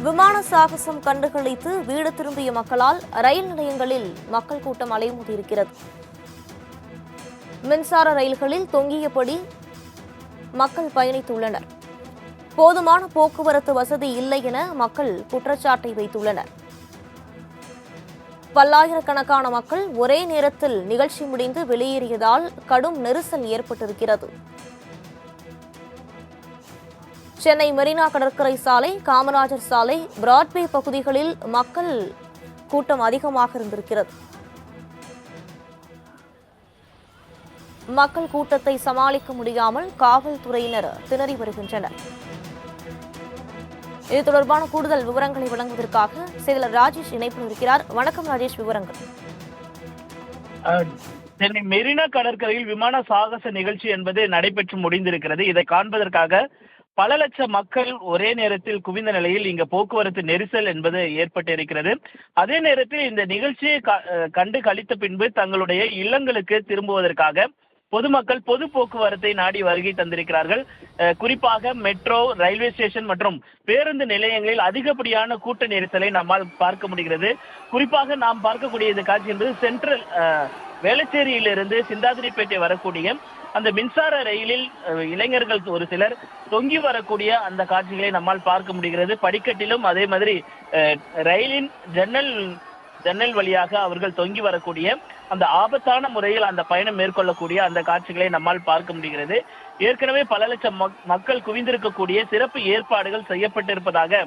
விமான சாகசம் கண்டுகளித்து வீடு திரும்பிய மக்களால் ரயில் நிலையங்களில் மக்கள் கூட்டம் அலைமோதியிருக்கிறது. மின்சார ரயில்களில் தொங்கியபடி மக்கள் பயணித்துள்ளனர். போதுமான போக்குவரத்து வசதி இல்லை என மக்கள் குற்றச்சாட்டை வைத்துள்ளனர். பல்லாயிரக்கணக்கான மக்கள் ஒரே நேரத்தில் நிகழ்ச்சி முடிந்து வெளியேறியதால் கடும் நெரிசல் ஏற்பட்டிருக்கிறது. சென்னை மெரினா கடற்கரை சாலை, காமராஜர் சாலை, பிராட்வே பகுதிகளில் மக்கள் கூட்டம் அதிகமாக இருந்திருக்கிறது. மக்கள் கூட்டத்தை சமாளிக்க முடியாமல் காவல்துறையினர் திணறி வருகின்றனர். இது தொடர்பான கூடுதல் விவரங்களை வழங்குவதற்காக செய்தியாளர் ராஜேஷ் இணைப்பில் இருக்கிறார். வணக்கம் ராஜேஷ், விவரங்கள். சென்னை மெரினா கடற்கரையில் விமான சாகச நிகழ்ச்சி என்பது நடைபெற்று முடிந்திருக்கிறது. இதை காண்பதற்காக பல லட்சம் மக்கள் ஒரே நேரத்தில் குவிந்த நிலையில் இங்க போக்குவரத்து நெரிசல் என்பது ஏற்பட்டிருக்கிறது. அதே நேரத்தில் இந்த நிகழ்ச்சியை கண்டு கழித்த பின்பு தங்களுடைய இல்லங்களுக்கு திரும்புவதற்காக பொதுமக்கள் பொது போக்குவரத்தை நாடி வருகை தந்திருக்கிறார்கள். குறிப்பாக மெட்ரோ, ரயில்வே ஸ்டேஷன் மற்றும் பேருந்து நிலையங்களில் அதிகப்படியான கூட்ட நெரிசலை நம்மால் பார்க்க முடிகிறது. குறிப்பாக நாம் பார்க்கக்கூடிய இந்த காட்சி என்பது சென்ட்ரல் வேளச்சேரியிலிருந்து சிந்தாதிரிப்பேட்டை வரக்கூடிய அந்த மின்சார ரயிலில் இளைஞர்கள் ஒரு சிலர் தொங்கி வரக்கூடிய அந்த காட்சிகளை நம்மால் பார்க்க முடிகிறது. படிக்கட்டிலும் அதே மாதிரி ரயிலின் ஜன்னல் வழியாக அவர்கள் தொங்கி வரக்கூடிய அந்த ஆபத்தான முறையில் அந்த பயணம் மேற்கொள்ளக்கூடிய அந்த காட்சிகளை நம்மால் பார்க்க முடிகிறது. ஏற்கனவே பல லட்சம் மக்கள் குவிந்திருக்கக்கூடிய சிறப்பு ஏற்பாடுகள் செய்யப்பட்டிருப்பதாக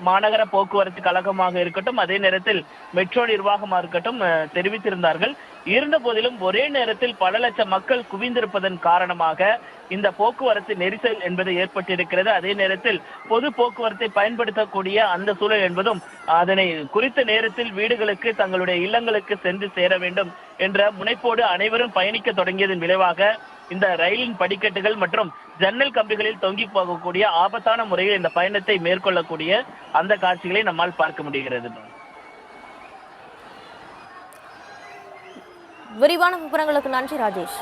மாநகர போக்குவரத்து கழகமாக இருக்கட்டும், அதே நேரத்தில் மெட்ரோ நிர்வாகமாக இருக்கட்டும் தெரிவித்திருந்தார்கள். இருந்த போதிலும் ஒரே நேரத்தில் பல லட்சம் மக்கள் குவிந்திருப்பதன் காரணமாக இந்த போக்குவரத்து நெரிசல் என்பது ஏற்பட்டிருக்கிறது. அதே நேரத்தில் பொது போக்குவரத்தை பயன்படுத்தக்கூடிய அந்த சூழல் என்பதும் அதனை குறித்த நேரத்தில் வீடுகளுக்கு தங்களுடைய இல்லங்களுக்கு சென்று சேர வேண்டும் என்ற முனைப்போடு அனைவரும் பயணிக்க தொடங்கியதன் விளைவாக இந்த ரயிலின் படிக்கட்டுகள் மற்றும் ஜன்னல் கம்பிகளில் தொங்கி போகக்கூடிய ஆபத்தான முறையில் இந்த பயணத்தை மேற்கொள்ளக்கூடிய அந்த காட்சிகளை நம்மால் பார்க்க முடிகிறது. விரிவான விவரங்களுக்கு நன்றி ராஜேஷ்.